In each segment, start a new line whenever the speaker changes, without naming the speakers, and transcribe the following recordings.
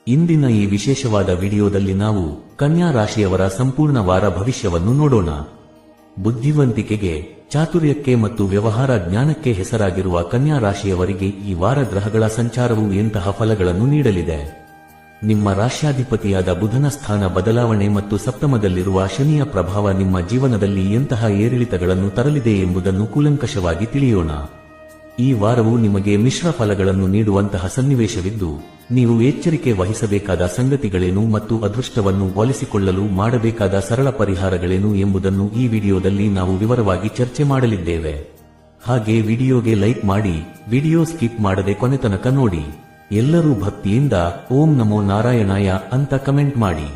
ಇಂದಿನ ಈ ವಿಶೇಷವಾದ ವಿಡಿಯೋದಲ್ಲಿ ನಾವು ಕನ್ಯಾ ರಾಶಿಯವರ ಸಂಪೂರ್ಣ ವಾರ ಭವಿಷ್ಯವನ್ನು ನೋಡೋಣ. ಬುದ್ಧಿವಂತಿಕೆಗೆ, ಚಾತುರ್ಯಕ್ಕೆ ಮತ್ತು ವ್ಯವಹಾರ ಜ್ಞಾನಕ್ಕೆ ಹೆಸರಾಗಿರುವ ಕನ್ಯಾ ರಾಶಿಯವರಿಗೆ ಈ ವಾರ ಗ್ರಹಗಳ ಸಂಚಾರವು ಎಂತಹ ಫಲಗಳನ್ನು ನೀಡಲಿದೆ? ನಿಮ್ಮ ರಾಶ್ಯಾಧಿಪತಿಯಾದ ಬುಧನ ಸ್ಥಾನ ಬದಲಾವಣೆ ಮತ್ತು ಸಪ್ತಮದಲ್ಲಿರುವ ಶನಿಯ ಪ್ರಭಾವ ನಿಮ್ಮ ಜೀವನದಲ್ಲಿ ಎಂತಹ ಏರಿಳಿತಗಳನ್ನು ತರಲಿದೆ ಎಂಬುದನ್ನು ಕೂಲಂಕಷವಾಗಿ ತಿಳಿಯೋಣ. ಈ ವಾರವು ನಿಮಗೆ ಮಿಶ್ರ ಫಲಗಳನ್ನು ನೀಡುವಂತಹ ಸನ್ನಿವೇಶವಿದ್ದು, ನೀವು ಎಚ್ಚರಿಕೆ ವಹಿಸಬೇಕಾದ ಸಂಗತಿಗಳೇನು ಮತ್ತು ಅದೃಷ್ಟವನ್ನು ಒಲಿಸಿಕೊಳ್ಳಲು ಮಾಡಬೇಕಾದ ಸರಳ ಪರಿಹಾರಗಳೇನು ಎಂಬುದನ್ನು ಈ ವಿಡಿಯೋದಲ್ಲಿ ನಾವು ವಿವರವಾಗಿ ಚರ್ಚೆ ಮಾಡಲಿದ್ದೇವೆ. ಹಾಗೆ ವಿಡಿಯೋಗೆ ಲೈಕ್ ಮಾಡಿ, ವಿಡಿಯೋ ಸ್ಕಿಪ್ ಮಾಡದೆ ಕೊನೆತನಕ ನೋಡಿ. ಎಲ್ಲರೂ ಭಕ್ತಿಯಿಂದ ಓಂ ನಮೋ ನಾರಾಯಣಾಯ ಅಂತ ಕಮೆಂಟ್ ಮಾಡಿ.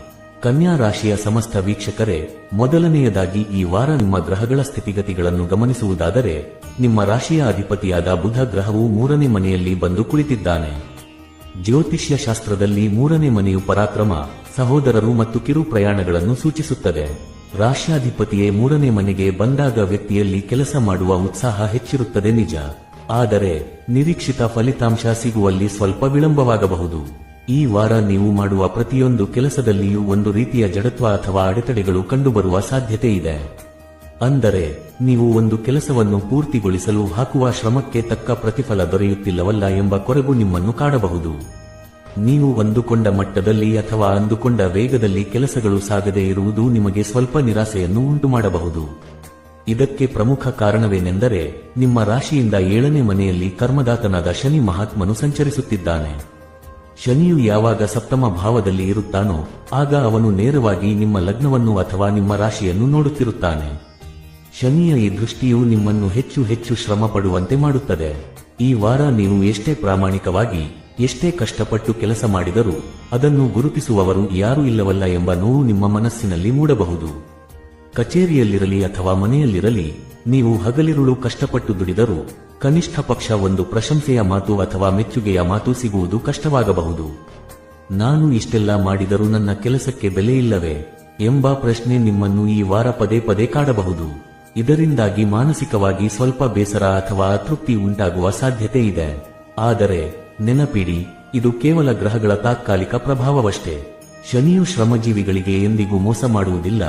ಕನ್ಯಾ ರಾಶಿಯ ಸಮಸ್ತ ವೀಕ್ಷಕರೇ, ಮೊದಲನೆಯದಾಗಿ ಈ ವಾರ ನಿಮ್ಮ ಗ್ರಹಗಳ ಸ್ಥಿತಿಗತಿಗಳನ್ನು ಗಮನಿಸುವುದಾದರೆ, ನಿಮ್ಮ ರಾಶಿಯ ಅಧಿಪತಿಯಾದ ಬುಧ ಗ್ರಹವು 3ನೇ ಮನೆಯಲ್ಲಿ ಬಂದು ಕುಳಿತಿದ್ದಾನೆ. ಜ್ಯೋತಿಷ್ಯ ಶಾಸ್ತ್ರದಲ್ಲಿ 3ನೇ ಮನೆಯು ಪರಾಕ್ರಮ, ಸಹೋದರರು ಮತ್ತು ಕಿರು ಪ್ರಯಾಣಗಳನ್ನು ಸೂಚಿಸುತ್ತದೆ. ರಾಶ್ಯಾಧಿಪತಿಯೇ 3ನೇ ಮನೆಗೆ ಬಂದಾಗ ವ್ಯಕ್ತಿಯಲ್ಲಿ ಕೆಲಸ ಮಾಡುವ ಉತ್ಸಾಹ ಹೆಚ್ಚಿರುತ್ತದೆ ನಿಜ. ಆದರೆ ನಿರೀಕ್ಷಿತ ಫಲಿತಾಂಶ ಸಿಗುವಲ್ಲಿ ಸ್ವಲ್ಪ ವಿಳಂಬವಾಗಬಹುದು. ಈ ವಾರ ನೀವು ಮಾಡುವ ಪ್ರತಿಯೊಂದು ಕೆಲಸದಲ್ಲಿಯೂ ಒಂದು ರೀತಿಯ ಜಡತ್ವ ಅಥವಾ ಅಡೆತಡೆಗಳು ಕಂಡುಬರುವ ಸಾಧ್ಯತೆ ಇದೆ. ಅಂದರೆ ನೀವು ಒಂದು ಕೆಲಸವನ್ನು ಪೂರ್ತಿಗೊಳಿಸಲು ಹಾಕುವ ಶ್ರಮಕ್ಕೆ ತಕ್ಕ ಪ್ರತಿಫಲ ದೊರೆಯುತ್ತಿಲ್ಲವಲ್ಲ ಎಂಬ ಕೊರಗು ನಿಮ್ಮನ್ನು ಕಾಡಬಹುದು. ನೀವು ಅಂದುಕೊಂಡ ಮಟ್ಟದಲ್ಲಿ ಅಥವಾ ಅಂದುಕೊಂಡ ವೇಗದಲ್ಲಿ ಕೆಲಸಗಳು ಸಾಗದೇ ಇರುವುದು ನಿಮಗೆ ಸ್ವಲ್ಪ ನಿರಾಸೆಯನ್ನು ಉಂಟುಮಾಡಬಹುದು. ಇದಕ್ಕೆ ಪ್ರಮುಖ ಕಾರಣವೇನೆಂದರೆ, ನಿಮ್ಮ ರಾಶಿಯಿಂದ 7ನೇ ಮನೆಯಲ್ಲಿ ಕರ್ಮದಾತನಾದ ಶನಿ ಮಹಾತ್ಮನು ಸಂಚರಿಸುತ್ತಿದ್ದಾನೆ. ಶನಿಯು ಯಾವಾಗ ಸಪ್ತಮ ಭಾವದಲ್ಲಿ ಇರುತ್ತಾನೋ ಆಗ ಅವನು ನೇರವಾಗಿ ನಿಮ್ಮ ಲಗ್ನವನ್ನು ಅಥವಾ ನಿಮ್ಮ ರಾಶಿಯನ್ನು ನೋಡುತ್ತಿರುತ್ತಾನೆ. ಶನಿಯ ಈ ದೃಷ್ಟಿಯು ನಿಮ್ಮನ್ನು ಹೆಚ್ಚು ಹೆಚ್ಚು ಶ್ರಮ ಪಡುವಂತೆ ಮಾಡುತ್ತದೆ. ಈ ವಾರ ನೀವು ಎಷ್ಟೇ ಪ್ರಾಮಾಣಿಕವಾಗಿ, ಎಷ್ಟೇ ಕಷ್ಟಪಟ್ಟು ಕೆಲಸ ಮಾಡಿದರೂ ಅದನ್ನು ಗುರುತಿಸುವವರು ಯಾರೂ ಇಲ್ಲವಲ್ಲ ಎಂಬ ನೋವು ನಿಮ್ಮ ಮನಸ್ಸಿನಲ್ಲಿ ಮೂಡಬಹುದು. ಕಚೇರಿಯಲ್ಲಿರಲಿ ಅಥವಾ ಮನೆಯಲ್ಲಿರಲಿ, ನೀವು ಹಗಲಿರುಳು ಕಷ್ಟಪಟ್ಟು ದುಡಿದರೂ ಕನಿಷ್ಠ ಪಕ್ಷ ಒಂದು ಪ್ರಶಂಸೆಯ ಮಾತು ಅಥವಾ ಮೆಚ್ಚುಗೆಯ ಮಾತು ಸಿಗುವುದು ಕಷ್ಟವಾಗಬಹುದು. ನಾನು ಇಷ್ಟೆಲ್ಲ ಮಾಡಿದರೂ ನನ್ನ ಕೆಲಸಕ್ಕೆ ಬೆಲೆಯಿಲ್ಲವೇ ಎಂಬ ಪ್ರಶ್ನೆ ನಿಮ್ಮನ್ನು ಈ ವಾರ ಪದೇ ಪದೇ ಕಾಡಬಹುದು. ಇದರಿಂದಾಗಿ ಮಾನಸಿಕವಾಗಿ ಸ್ವಲ್ಪ ಬೇಸರ ಅಥವಾ ಅತೃಪ್ತಿ ಉಂಟಾಗುವ ಸಾಧ್ಯತೆ ಇದೆ. ಆದರೆ ನೆನಪಿಡಿ, ಇದು ಕೇವಲ ಗ್ರಹಗಳ ತಾತ್ಕಾಲಿಕ ಪ್ರಭಾವವಷ್ಟೇ. ಶನಿಯು ಶ್ರಮಜೀವಿಗಳಿಗೆ ಎಂದಿಗೂ ಮೋಸ ಮಾಡುವುದಿಲ್ಲ.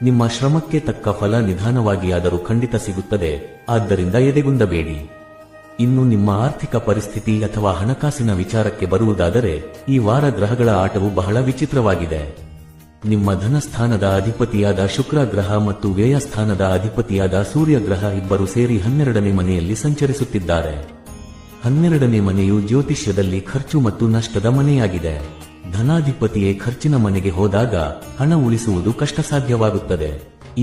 ನಿಮ್ಮ ಶ್ರಮಕ್ಕೆ ತಕ್ಕ ಫಲ ನಿಧಾನವಾಗಿಯಾದರೂ ಖಂಡಿತ ಸಿಗುತ್ತದೆ. ಆದ್ದರಿಂದ ಎದೆಗುಂದಬೇಡಿ. ಇನ್ನು ನಿಮ್ಮ ಆರ್ಥಿಕ ಪರಿಸ್ಥಿತಿ ಅಥವಾ ಹಣಕಾಸಿನ ವಿಚಾರಕ್ಕೆ ಬರುವುದಾದರೆ, ಈ ವಾರ ಗ್ರಹಗಳ ಆಟವು ಬಹಳ ವಿಚಿತ್ರವಾಗಿದೆ. ನಿಮ್ಮ ಧನಸ್ಥಾನದ ಅಧಿಪತಿಯಾದ ಶುಕ್ರ ಗ್ರಹ ಮತ್ತು ವ್ಯಯಸ್ಥಾನದ ಅಧಿಪತಿಯಾದ ಸೂರ್ಯ ಗ್ರಹ ಇಬ್ಬರು ಸೇರಿ 12ನೇ ಮನೆಯಲ್ಲಿ ಸಂಚರಿಸುತ್ತಿದ್ದಾರೆ. 12ನೇ ಮನೆಯು ಜ್ಯೋತಿಷ್ಯದಲ್ಲಿ ಖರ್ಚು ಮತ್ತು ನಷ್ಟದ ಮನೆಯಾಗಿದೆ. ಧನಾಧಿಪತಿಯೇ ಖರ್ಚಿನ ಮನೆಗೆ ಹೋದಾಗ ಹಣ ಉಳಿಸುವುದು ಕಷ್ಟಸಾಧ್ಯವಾಗುತ್ತದೆ.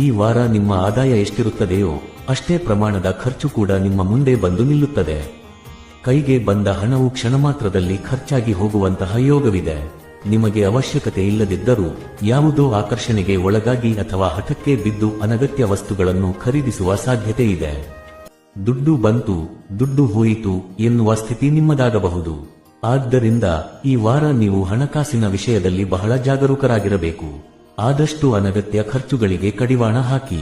ಈ ವಾರ ನಿಮ್ಮ ಆದಾಯ ಎಷ್ಟಿರುತ್ತದೆಯೋ ಅಷ್ಟೇ ಪ್ರಮಾಣದ ಖರ್ಚು ಕೂಡ ನಿಮ್ಮ ಮುಂದೆ ಬಂದು ನಿಲ್ಲುತ್ತದೆ. ಕೈಗೆ ಬಂದ ಹಣವು ಕ್ಷಣಮಾತ್ರದಲ್ಲಿ ಖರ್ಚಾಗಿ ಹೋಗುವಂತಹ ಯೋಗವಿದೆ. ನಿಮಗೆ ಅವಶ್ಯಕತೆ ಇಲ್ಲದಿದ್ದರೂ ಯಾವುದೋ ಆಕರ್ಷಣೆಗೆ ಒಳಗಾಗಿ ಅಥವಾ ಹಠಕ್ಕೆ ಬಿದ್ದು ಅನಗತ್ಯ ವಸ್ತುಗಳನ್ನು ಖರೀದಿಸುವ ಸಾಧ್ಯತೆ ಇದೆ. ದುಡ್ಡು ಬಂತು, ದುಡ್ಡು ಹೋಯಿತು ಎನ್ನುವ ಸ್ಥಿತಿ ನಿಮ್ಮದಾಗಬಹುದು. ಆದ್ದರಿಂದ ಈ ವಾರ ನೀವು ಹಣಕಾಸಿನ ವಿಷಯದಲ್ಲಿ ಬಹಳ ಜಾಗರೂಕರಾಗಿರಬೇಕು. ಆದಷ್ಟು ಅನಗತ್ಯ ಖರ್ಚುಗಳಿಗೆ ಕಡಿವಾಣ ಹಾಕಿ.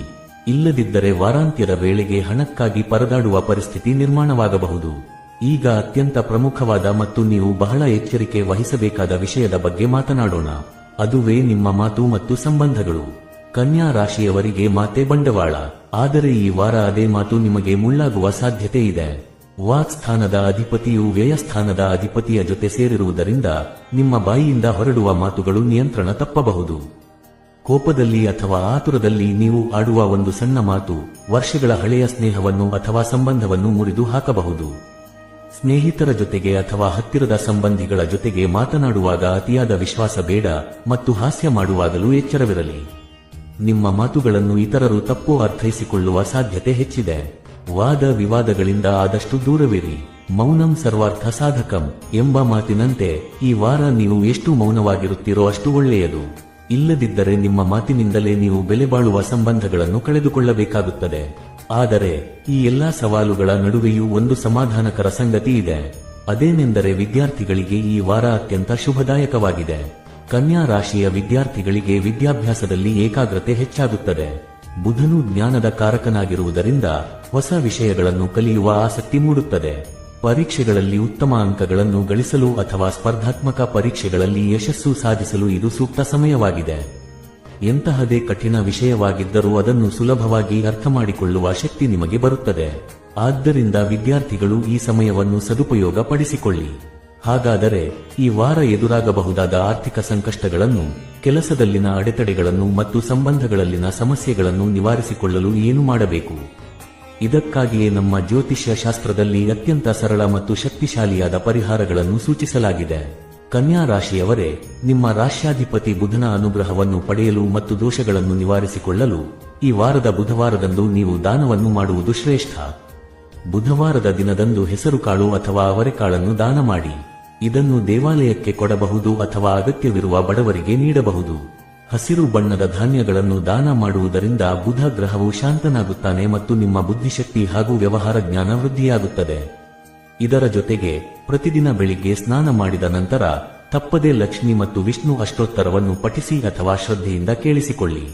ಇಲ್ಲದಿದ್ದರೆ ವಾರಾಂತ್ಯದ ವೇಳೆಗೆ ಹಣಕ್ಕಾಗಿ ಪರದಾಡುವ ಪರಿಸ್ಥಿತಿ ನಿರ್ಮಾಣವಾಗಬಹುದು. ಈಗ ಅತ್ಯಂತ ಪ್ರಮುಖವಾದ ಮತ್ತು ನೀವು ಬಹಳ ಎಚ್ಚರಿಕೆ ವಹಿಸಬೇಕಾದ ವಿಷಯದ ಬಗ್ಗೆ ಮಾತನಾಡೋಣ. ಅದುವೇ ನಿಮ್ಮ ಮಾತು ಮತ್ತು ಸಂಬಂಧಗಳು. ಕನ್ಯಾ ರಾಶಿಯವರಿಗೆ ಮಾತೆ ಬಂಡವಾಳ. ಆದರೆ ಈ ವಾರ ಅದೇ ಮಾತು ನಿಮಗೆ ಮುಳ್ಳಾಗುವ ಸಾಧ್ಯತೆ ಇದೆ. ವಾಕ್ಸ್ಥಾನದ ಅಧಿಪತಿಯು ವ್ಯಯಸ್ಥಾನದ ಅಧಿಪತಿಯ ಜೊತೆ ಸೇರಿರುವುದರಿಂದ ನಿಮ್ಮ ಬಾಯಿಯಿಂದ ಹೊರಡುವ ಮಾತುಗಳು ನಿಯಂತ್ರಣ ತಪ್ಪಬಹುದು. ಕೋಪದಲ್ಲಿ ಅಥವಾ ಆತುರದಲ್ಲಿ ನೀವು ಆಡುವ ಒಂದು ಸಣ್ಣ ಮಾತು ವರ್ಷಗಳ ಹಳೆಯ ಸ್ನೇಹವನ್ನು ಅಥವಾ ಸಂಬಂಧವನ್ನು ಮುರಿದು ಹಾಕಬಹುದು. ಸ್ನೇಹಿತರ ಜೊತೆಗೆ ಅಥವಾ ಹತ್ತಿರದ ಸಂಬಂಧಿಗಳ ಜೊತೆಗೆ ಮಾತನಾಡುವಾಗ ಅತಿಯಾದ ವಿಶ್ವಾಸ ಬೇಡ ಮತ್ತು ಹಾಸ್ಯ ಮಾಡುವಾಗಲೂ ಎಚ್ಚರವಿರಲಿ. ನಿಮ್ಮ ಮಾತುಗಳನ್ನು ಇತರರು ತಪ್ಪು ಅರ್ಥೈಸಿಕೊಳ್ಳುವ ಸಾಧ್ಯತೆ ಹೆಚ್ಚಿದೆ. ವಾದ ವಿವಾದಗಳಿಂದ ಆದಷ್ಟು ದೂರವಿರಿ. ಮೌನಂ ಸರ್ವಾರ್ಥ ಸಾಧಕಂ ಎಂಬ ಮಾತಿನಂತೆ ಈ ವಾರ ನೀವು ಎಷ್ಟು ಮೌನವಾಗಿರುತ್ತೀರೋ ಅಷ್ಟು ಒಳ್ಳೆಯದು. ಇಲ್ಲದಿದ್ದರೆ ನಿಮ್ಮ ಮಾತಿನಿಂದಲೇ ನೀವು ಬೆಲೆ ಬಾಳುವ ಸಂಬಂಧಗಳನ್ನು ಕಳೆದುಕೊಳ್ಳಬೇಕಾಗುತ್ತದೆ. ಆದರೆ ಈ ಎಲ್ಲಾ ಸವಾಲುಗಳ ನಡುವೆಯೂ ಒಂದು ಸಮಾಧಾನಕರ ಸಂಗತಿ ಇದೆ. ಅದೇನೆಂದರೆ ವಿದ್ಯಾರ್ಥಿಗಳಿಗೆ ಈ ವಾರ ಅತ್ಯಂತ ಶುಭದಾಯಕವಾಗಿದೆ. ಕನ್ಯಾ ರಾಶಿಯ ವಿದ್ಯಾರ್ಥಿಗಳಿಗೆ ವಿದ್ಯಾಭ್ಯಾಸದಲ್ಲಿ ಏಕಾಗ್ರತೆ ಹೆಚ್ಚಾಗುತ್ತದೆ. ಬುಧನು ಜ್ಞಾನದ ಕಾರಕನಾಗಿರುವುದರಿಂದ ಹೊಸ ವಿಷಯಗಳನ್ನು ಕಲಿಯುವ ಆಸಕ್ತಿ ಮೂಡುತ್ತದೆ. ಪರೀಕ್ಷೆಗಳಲ್ಲಿ ಉತ್ತಮ ಅಂಕಗಳನ್ನು ಗಳಿಸಲು ಅಥವಾ ಸ್ಪರ್ಧಾತ್ಮಕ ಪರೀಕ್ಷೆಗಳಲ್ಲಿ ಯಶಸ್ಸು ಸಾಧಿಸಲು ಇದು ಸೂಕ್ತ ಸಮಯವಾಗಿದೆ. ಎಂತಹದೇ ಕಠಿಣ ವಿಷಯವಾಗಿದ್ದರೂ ಅದನ್ನು ಸುಲಭವಾಗಿ ಅರ್ಥಮಾಡಿಕೊಳ್ಳುವ ಶಕ್ತಿ ನಿಮಗೆ ಬರುತ್ತದೆ. ಆದ್ದರಿಂದ ವಿದ್ಯಾರ್ಥಿಗಳು ಈ ಸಮಯವನ್ನು ಸದುಪಯೋಗ ಪಡಿಸಿಕೊಳ್ಳಿ. ಹಾಗಾದರೆ ಈ ವಾರ ಎದುರಾಗಬಹುದಾದ ಆರ್ಥಿಕ ಸಂಕಷ್ಟಗಳನ್ನು, ಕೆಲಸದಲ್ಲಿನ ಅಡೆತಡೆಗಳನ್ನು ಮತ್ತು ಸಂಬಂಧಗಳಲ್ಲಿನ ಸಮಸ್ಯೆಗಳನ್ನು ನಿವಾರಿಸಿಕೊಳ್ಳಲು ಏನು ಮಾಡಬೇಕು? ಇದಕ್ಕಾಗಿಯೇ ನಮ್ಮ ಜ್ಯೋತಿಷ್ಯ ಶಾಸ್ತ್ರದಲ್ಲಿ ಅತ್ಯಂತ ಸರಳ ಮತ್ತು ಶಕ್ತಿಶಾಲಿಯಾದ ಪರಿಹಾರಗಳನ್ನು ಸೂಚಿಸಲಾಗಿದೆ. ಕನ್ಯಾ ರಾಶಿಯವರೇ, ನಿಮ್ಮ ರಾಶ್ಯಾಧಿಪತಿ ಬುಧನ ಅನುಗ್ರಹವನ್ನು ಪಡೆಯಲು ಮತ್ತು ದೋಷಗಳನ್ನು ನಿವಾರಿಸಿಕೊಳ್ಳಲು ಈ ವಾರದ ಬುಧವಾರದಂದು ನೀವು ದಾನವನ್ನು ಮಾಡುವುದು ಶ್ರೇಷ್ಠ. ಬುಧವಾರದ ದಿನದಂದು ಹೆಸರುಕಾಳು ಅಥವಾ ಅವರೆಕಾಳನ್ನು ದಾನ ಮಾಡಿ. ಇದನ್ನು ದೇವಾಲಯಕ್ಕೆ ಕೊಡಬಹುದು ಅಥವಾ ಅಗತ್ಯವಿರುವ ಬಡವರಿಗೆ ನೀಡಬಹುದು. ಹಸಿರು ಬಣ್ಣದ ಧಾನ್ಯಗಳನ್ನು ದಾನ ಮಾಡುವುದರಿಂದ ಬುಧ ಗ್ರಹವು ಶಾಂತನಾಗುತ್ತಾನೆ ಮತ್ತು ನಿಮ್ಮ ಬುದ್ಧಿಶಕ್ತಿ ಹಾಗೂ ವ್ಯವಹಾರ ಜ್ಞಾನ ವೃದ್ಧಿಯಾಗುತ್ತದೆ. ಇದರ ಜೊತೆಗೆ ಪ್ರತಿದಿನ ಬೆಳಿಗ್ಗೆ ಸ್ನಾನ ಮಾಡಿದ ನಂತರ ತಪ್ಪದೇ ಲಕ್ಷ್ಮಿ ಮತ್ತು ವಿಷ್ಣು ಅಷ್ಟೋತ್ತರವನ್ನು ಪಠಿಸಿ ಅಥವಾ ಶ್ರದ್ಧೆಯಿಂದ ಕೇಳಿಸಿಕೊಳ್ಳಿ.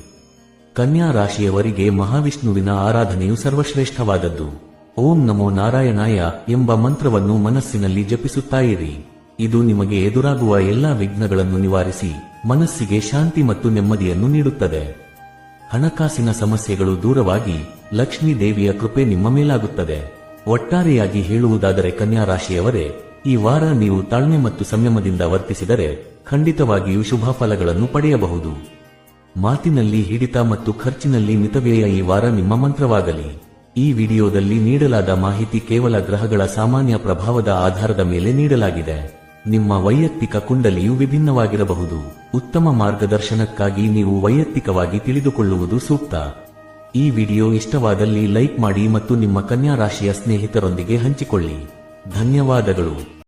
ಕನ್ಯಾ ರಾಶಿಯವರಿಗೆ ಮಹಾವಿಷ್ಣುವಿನ ಆರಾಧನೆಯು ಸರ್ವಶ್ರೇಷ್ಠವಾದದ್ದು. ಓಂ ನಮೋ ನಾರಾಯಣಾಯ ಎಂಬ ಮಂತ್ರವನ್ನು ಮನಸ್ಸಿನಲ್ಲಿ ಜಪಿಸುತ್ತಾ ಇರಿ. ಇದು ನಿಮಗೆ ಎದುರಾಗುವ ಎಲ್ಲಾ ವಿಘ್ನಗಳನ್ನು ನಿವಾರಿಸಿ ಮನಸ್ಸಿಗೆ ಶಾಂತಿ ಮತ್ತು ನೆಮ್ಮದಿಯನ್ನು ನೀಡುತ್ತದೆ. ಹಣಕಾಸಿನ ಸಮಸ್ಯೆಗಳು ದೂರವಾಗಿ ಲಕ್ಷ್ಮೀ ದೇವಿಯ ಕೃಪೆ ನಿಮ್ಮ ಮೇಲಾಗುತ್ತದೆ. ಒಟ್ಟಾರೆಯಾಗಿ ಹೇಳುವುದಾದರೆ ಕನ್ಯಾ ರಾಶಿಯವರೇ, ಈ ವಾರ ನೀವು ತಾಳ್ಮೆ ಮತ್ತು ಸಂಯಮದಿಂದ ವರ್ತಿಸಿದರೆ ಖಂಡಿತವಾಗಿಯೂ ಶುಭ ಫಲಗಳನ್ನು ಪಡೆಯಬಹುದು. ಮಾತಿನಲ್ಲಿ ಹಿಡಿತ ಮತ್ತು ಖರ್ಚಿನಲ್ಲಿ ಮಿತವ್ಯಯ ಈ ವಾರ ನಿಮ್ಮ ಮಂತ್ರವಾಗಲಿ. ಈ ವಿಡಿಯೋದಲ್ಲಿ ನೀಡಲಾದ ಮಾಹಿತಿ ಕೇವಲ ಗ್ರಹಗಳ ಸಾಮಾನ್ಯ ಪ್ರಭಾವದ ಆಧಾರದ ಮೇಲೆ ನೀಡಲಾಗಿದೆ. ನಿಮ್ಮ ವೈಯಕ್ತಿಕ ಕುಂಡಲಿಯು ವಿಭಿನ್ನವಾಗಿರಬಹುದು. ಉತ್ತಮ ಮಾರ್ಗದರ್ಶನಕ್ಕಾಗಿ ನೀವು ವೈಯಕ್ತಿಕವಾಗಿ ತಿಳಿದುಕೊಳ್ಳುವುದು ಸೂಕ್ತ. ಈ ವಿಡಿಯೋ ಇಷ್ಟವಾದಲ್ಲಿ ಲೈಕ್ ಮಾಡಿ ಮತ್ತು ನಿಮ್ಮ ಕನ್ಯಾ ರಾಶಿಯ ಸ್ನೇಹಿತರೊಂದಿಗೆ ಹಂಚಿಕೊಳ್ಳಿ. ಧನ್ಯವಾದಗಳು.